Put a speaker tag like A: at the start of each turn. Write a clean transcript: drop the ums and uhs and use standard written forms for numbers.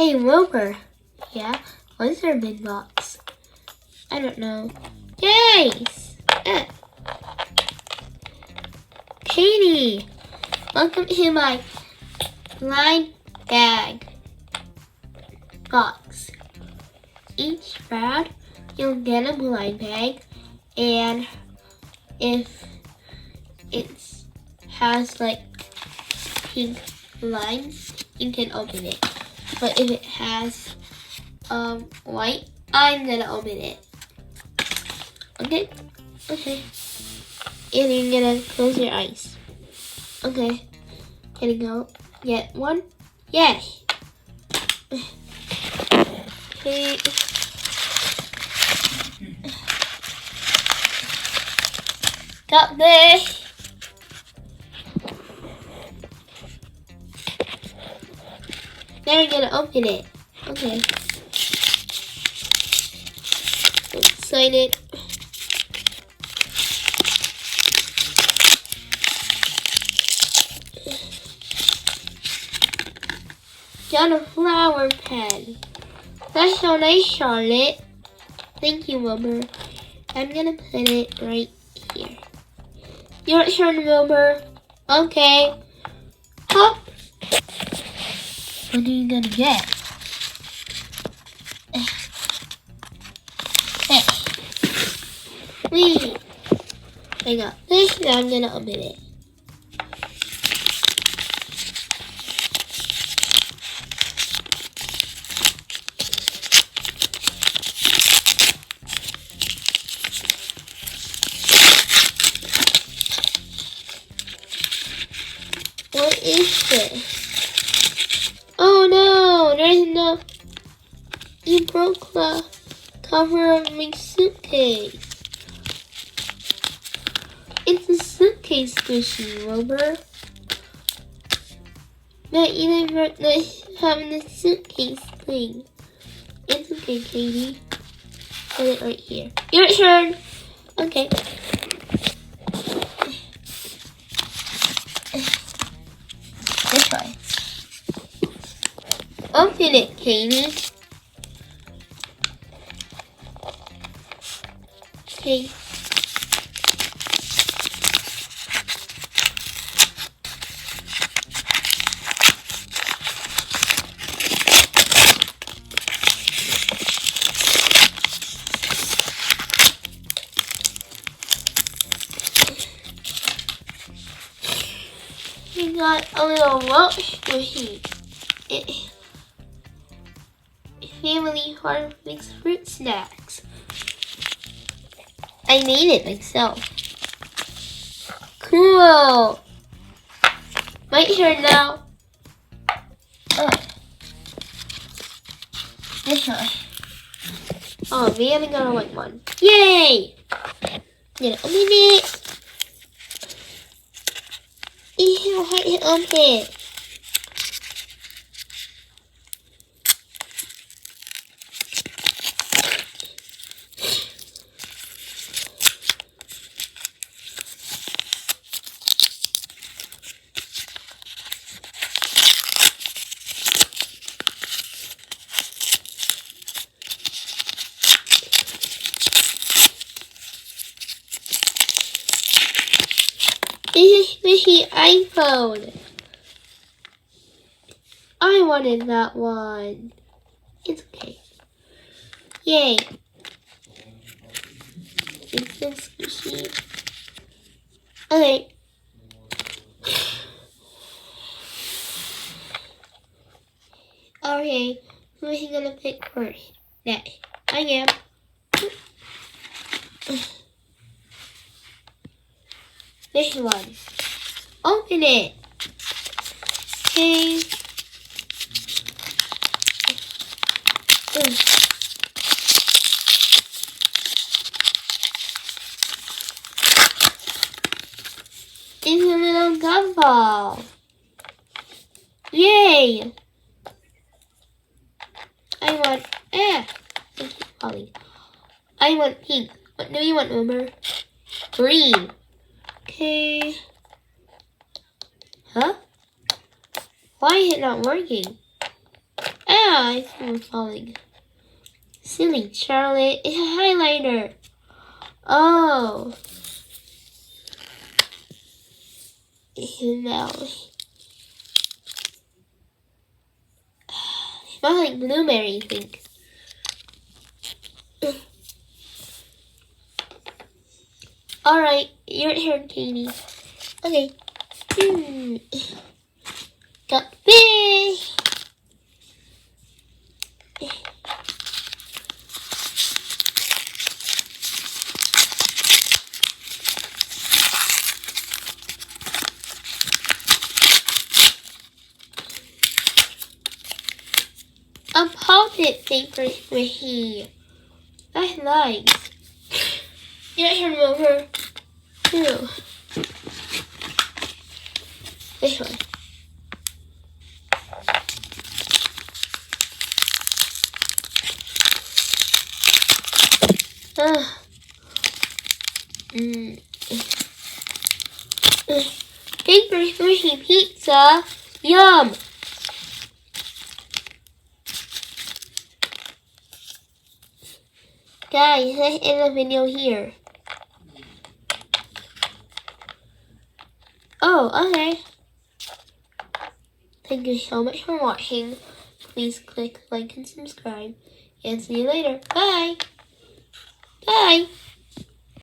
A: Hey, Wilbur. Yeah? What's your big box? I don't know. Yes! Katie! Welcome to my blind bag box. Each round, you'll get a blind bag, and if it has like pink lines, you can open it. But if it has white, I'm gonna open it. Okay? Okay. And you're gonna close your eyes. Okay. Can you go get one? Yes. Okay. Got this. Now you're gonna open it. Okay. Excited. Got a flower pen. That's so nice, Charlotte. Thank you, Wilbur. I'm gonna put it right here. Your turn, Wilbur. Okay. Hop. What are you gonna get? Hey. Wait. I got this, and I'm gonna open it. What is this? Oh no, there's no. You broke the cover of my suitcase. It's a suitcase squishy, Wilbur. But you never having the suitcase thing. It's okay, Katie. Put it right here. Your turn. Okay. This way. Open it, Katie. Okay. We got a little Welsh squishy. Family Harvest fruit snacks. I made it myself. Cool. My turn now. This one. Oh, we haven't got a white one. Yay! I'm gonna open it. Ew, hard to open it. This is squishy iPhone. I wanted that one. It's okay. Yay. It's so squishy. Okay. Okay. Who's he gonna pick first? Next. I am. This one. Open it. Okay. It's a little gumball. Yay! I want Polly. I want pink. What do you want, Wilbur? Green. Okay. Huh? Why is it not working? I think we're falling. Silly Charlotte, it's a highlighter. Oh. No. It smells like blueberry, I think. Alright, your turn, Katie. Okay. Got fish. A pocket paper right here. That's nice. Your turn, over. Two. This one. Paper squishy pizza. Yum. Guys, let's end the video here. Oh, okay. Thank you so much for watching. Please click like and subscribe. And see you later. Bye. Bye.